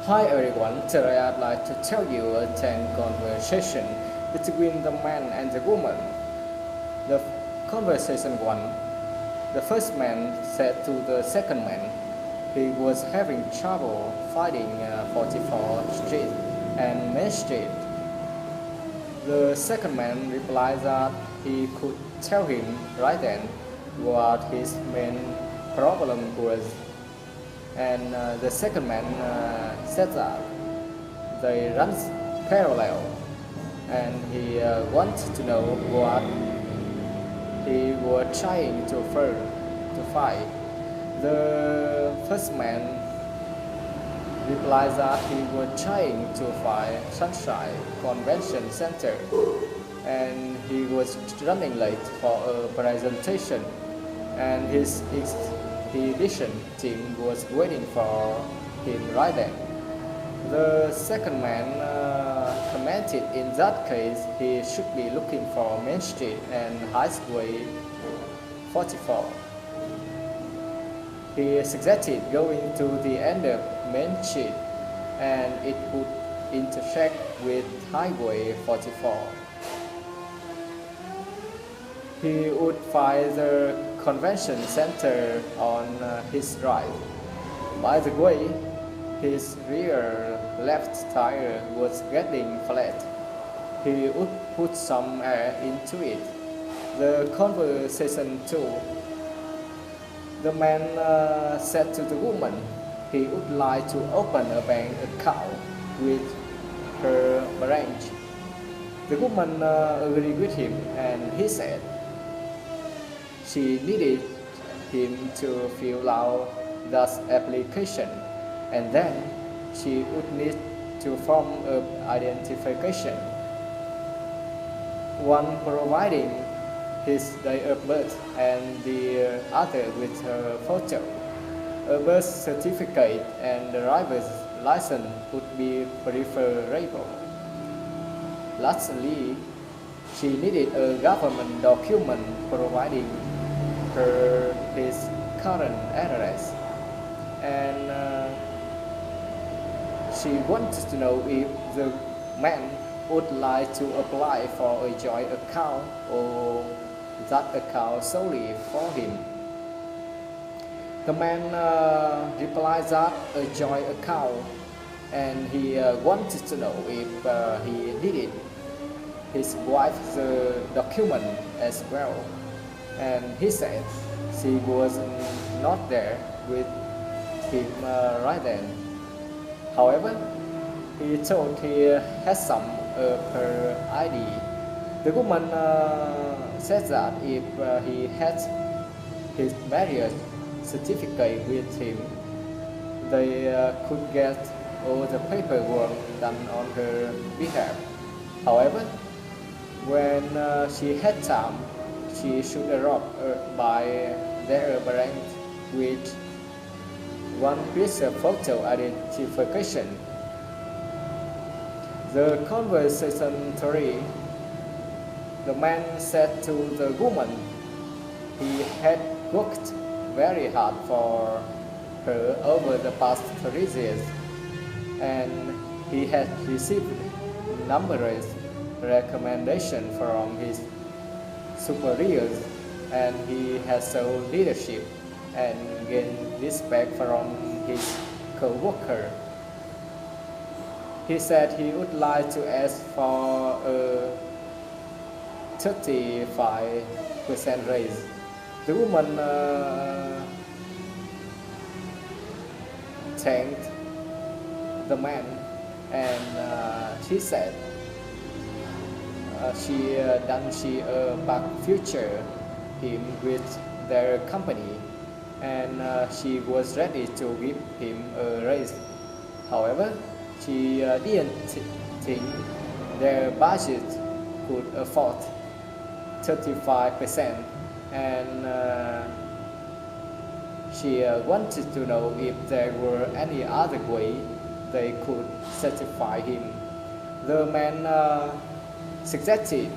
Hi everyone, today I'd like to tell you a 10 conversation between the man and the woman. The conversation 1. The first man said to the second man he was having trouble finding 44th Street and Main Street. The second man replied that he could tell him right then what his main problem was. And the second man said that they run parallel, and he wanted to know what he was trying to find. The first man replied that he was trying to find Sunshine Convention Center, and he was running late for a presentation, and his expedition team was waiting for him right then. The second man commented in that case he should be looking for Main Street and Highway 44. He suggested going to the end of Main Street and it would intersect with Highway 44. He would find the convention center on his right. By the way, his rear left tire was getting flat. He would put some air into it. The conversation 2. The man said to the woman he would like to open a bank account with her branch. The woman agreed with him, and he said she needed him to fill out that application, and then she would need to form an identification, one providing his date of birth and the other with her photo. A birth certificate and driver's license would be preferable. Lastly, she needed a government document providing her his current address, and she wanted to know if the man would like to apply for a joint account or that account solely for him. The man replied that a joint account, and he wanted to know if he needed his wife's document as well, and he said she was not there with him right then. However, he thought he had some of her ID. The woman said that if he had his marriage certificate with him, they could get all the paperwork done on her behalf. However, when she had time, she should arrive by their branch with one piece of photo identification. The conversation 3. The man said to the woman he had worked very hard for her over the past 3 years, and he had received numerous recommendations from his superiors, and he has shown leadership and gained respect from his co-worker. He said he would like to ask for a 35% raise. The woman thanked the man, and she said she back future him with their company, and she was ready to give him a raise. However, she didn't think their budget could afford 35%, and she wanted to know if there were any other way they could satisfy him. The man suggested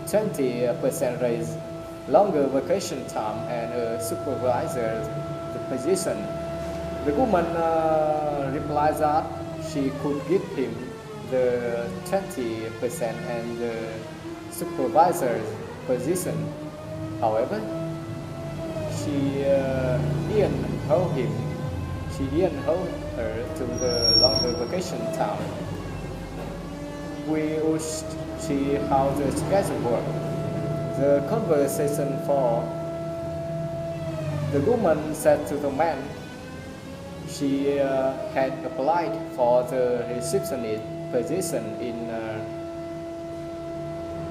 20% raise, longer vacation time, and a supervisor position. The woman replied that she could give him the 20% and the supervisor's position. However, she didn't hold him. She didn't hold her to the longer vacation time. We would see how the schedule worked. The conversation for the woman said to the man she had applied for the receptionist position in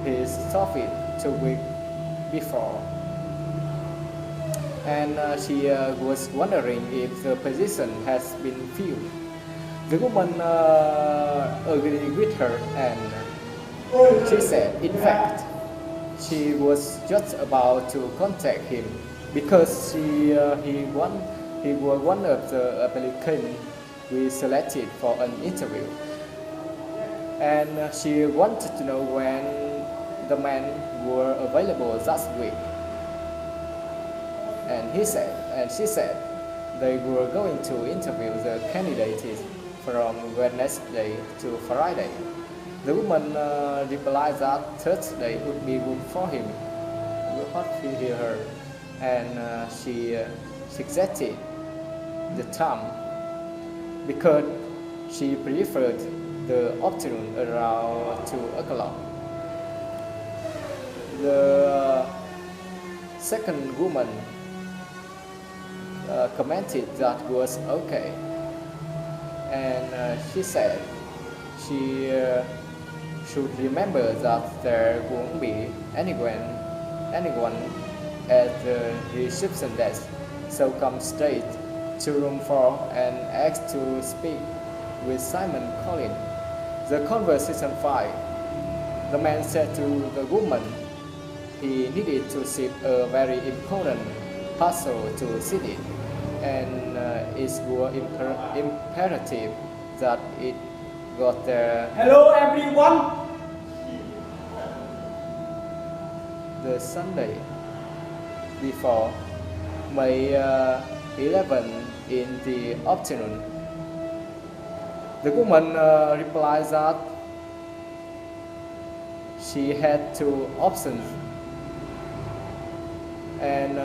his office 2 weeks before, and she was wondering if the position has been filled. The woman agreed with her, and she said, in fact, she was just about to contact him because he was one of the applicants we selected for an interview, and she wanted to know when the men were available that week. And she said they were going to interview the candidates from Wednesday to Friday. The woman replied that Thursday would be good for him. What he hear her, and she suggested the time because she preferred the afternoon around 2 o'clock. The second woman commented that was okay, and she said she should remember that there won't be anyone at the reception desk, so come straight to room 4 and ask to speak with Simon Collins. The conversation 5. The man said to the woman he needed to ship a very important parcel to Sydney, and it was imperative that it got there. Hello everyone. The Sunday before, May 11 in the afternoon. The woman replied that she had 2 options, and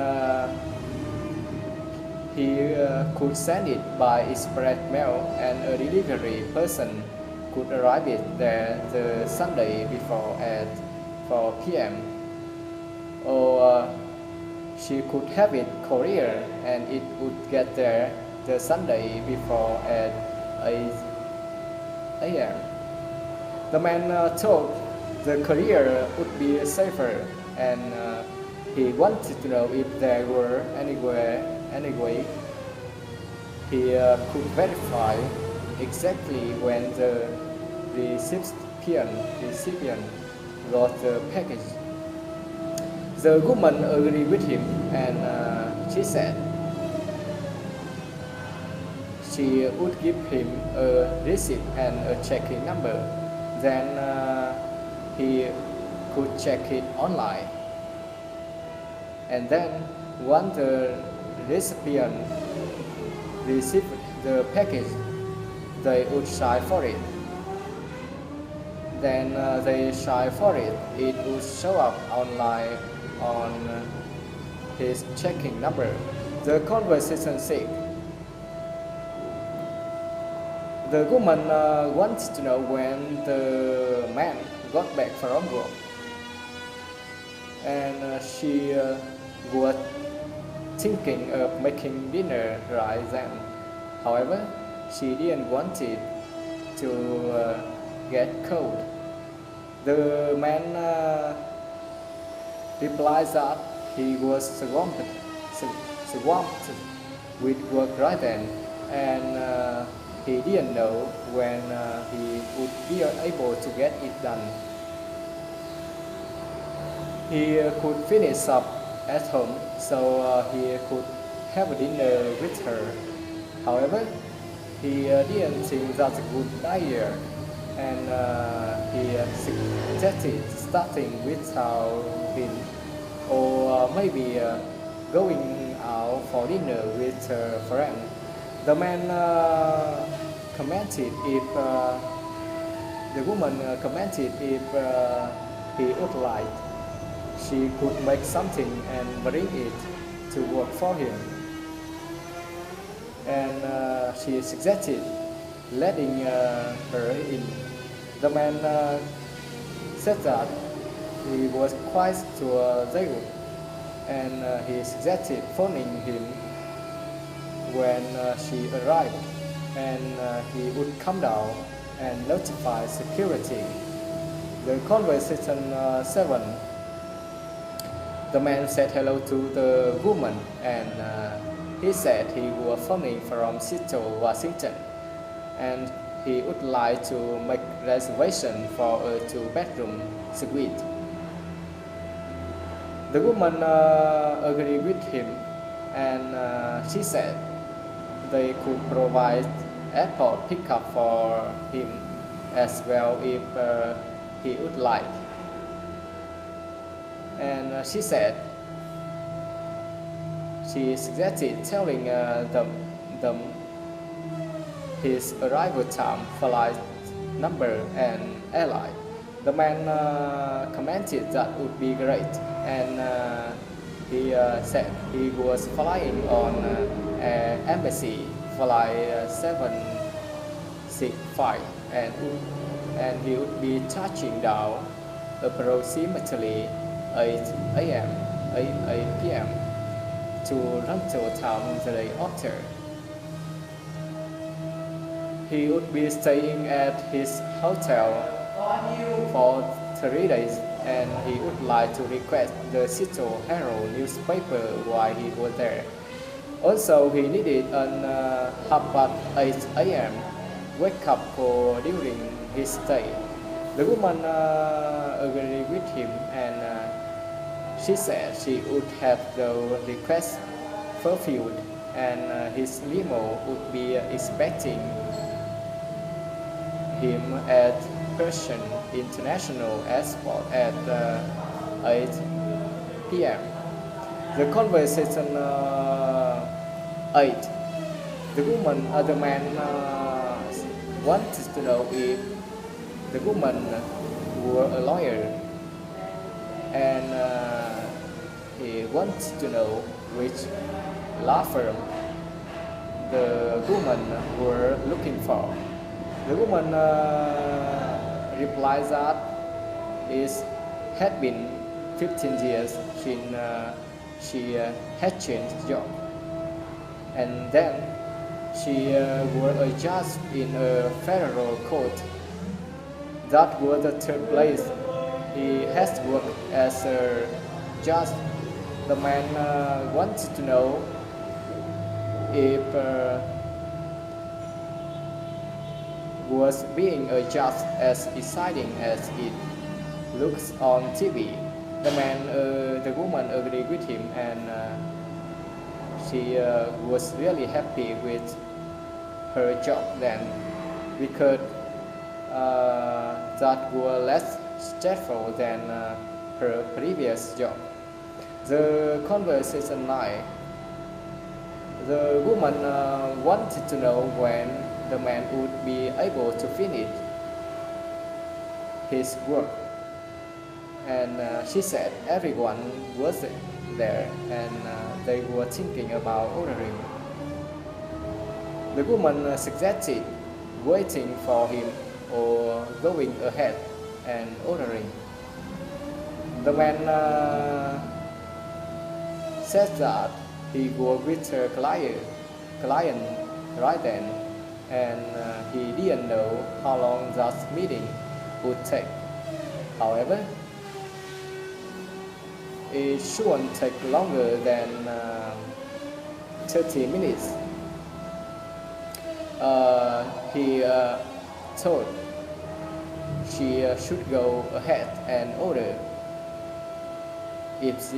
he could send it by express mail, and a delivery person could arrive it there the Sunday before at 4 p.m. Or she could have it courier, and it would get there the Sunday before at 8 a.m. The man thought the courier would be safer, and he wanted to know if there were any way he could verify exactly when the recipient got the package. The woman agreed with him, and she said she would give him a receipt and a checking number. Then he could check it online. And then once the recipient received the package, they would sign for it. Then they sign for it. It would show up online on his checking number. The conversation said, the woman wants to know when the man got back from work, and she was thinking of making dinner right then. However, she didn't want it to get cold. The man replied that he was swamped with work right then, and he didn't know when he would be able to get it done. He could finish up at home, so he could have a dinner with her. However, he didn't think that's a good idea, and he suggested starting without him, or maybe going out for dinner with her friend. The man commented if the woman commented if he would like, she could make something and bring it to work for him. And she suggested letting her in. The man said that he was quite sure they would, and he suggested phoning him when she arrived, and he would come down and notify security. The conversation 7. The man said hello to the woman, and he said he was phoning from Seattle, Washington, and he would like to make reservation for a two-bedroom suite. The woman agreed with him, and she said they could provide airport pickup for him as well if he would like. And she said she suggested telling them his arrival time, flight number, and airline. The man commented that would be great, and he said he was flying on Embassy Flight 765, and he would be touching down approximately 8 a.m. 8 p.m. to Toronto town the day after. He would be staying at his hotel for 3 days, and he would like to request the Seattle Herald newspaper while he was there. Also, he needed an 8 a.m. wake-up call during his stay. The woman agreed with him, and she said she would have the request fulfilled, and his limo would be expecting him at Pearson International Airport at 8 p.m. The conversation 8. The man wanted to know if the woman were a lawyer, and he wanted to know which law firm the woman were looking for. The woman replied that it had been 15 years since she had changed job, and then she was a judge in a federal court. That was the third place he has worked as a judge. The man wanted to know if was being a judge as exciting as it looks on TV. The woman agreed with him, and she was really happy with her job then, because that was less stressful than her previous job. The conversation 9. The woman wanted to know when the man would be able to finish his work, and she said everyone was there, and they were thinking about ordering. The woman suggested waiting for him or going ahead and ordering. The man said that he was with her client right then, and he didn't know how long that meeting would take. However, it shouldn't take longer than 30 minutes. He thought she should go ahead and order. If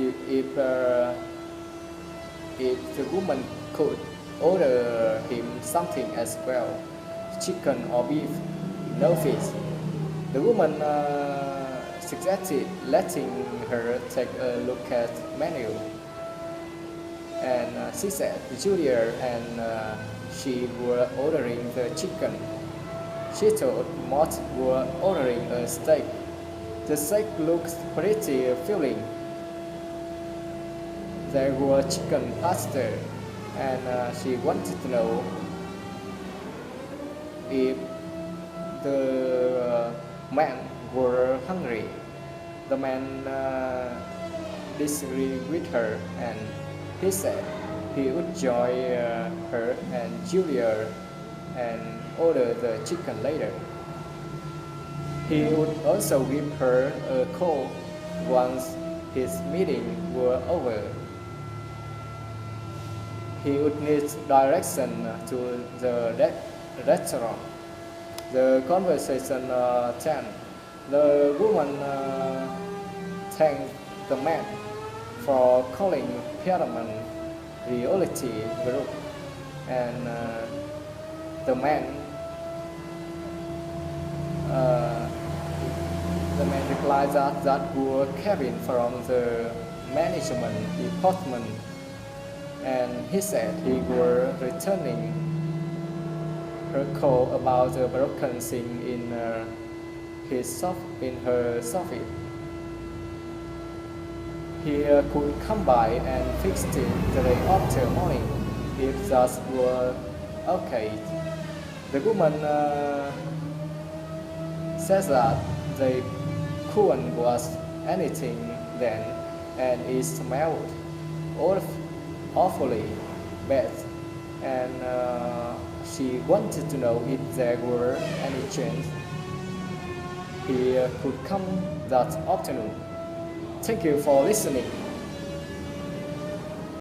the woman could order him something as well, chicken or beef, no fish. The woman suggested letting her take a look at menu, and she said Julia and she were ordering the chicken. She thought Mott were ordering a steak. The steak looked pretty filling. There were chicken pasta, and she wanted to know if the man were hungry. The man disagreed with her, and he said he would join her and Julia and order the chicken later. He would also give her a call once his meeting were over. He would need direction to the restaurant. The conversation turned. The woman thanked the man for calling Pyramid Reality Group, and the man replied that were Kevin from the management department, and he said he were returning her call about the broken thing in her soffit. He could come by and fix it the day after morning if that were okay. The woman says that they couldn't wash anything then, and it smelled awfully bad, and she wanted to know if there were any chance he could come that afternoon. Thank you for listening.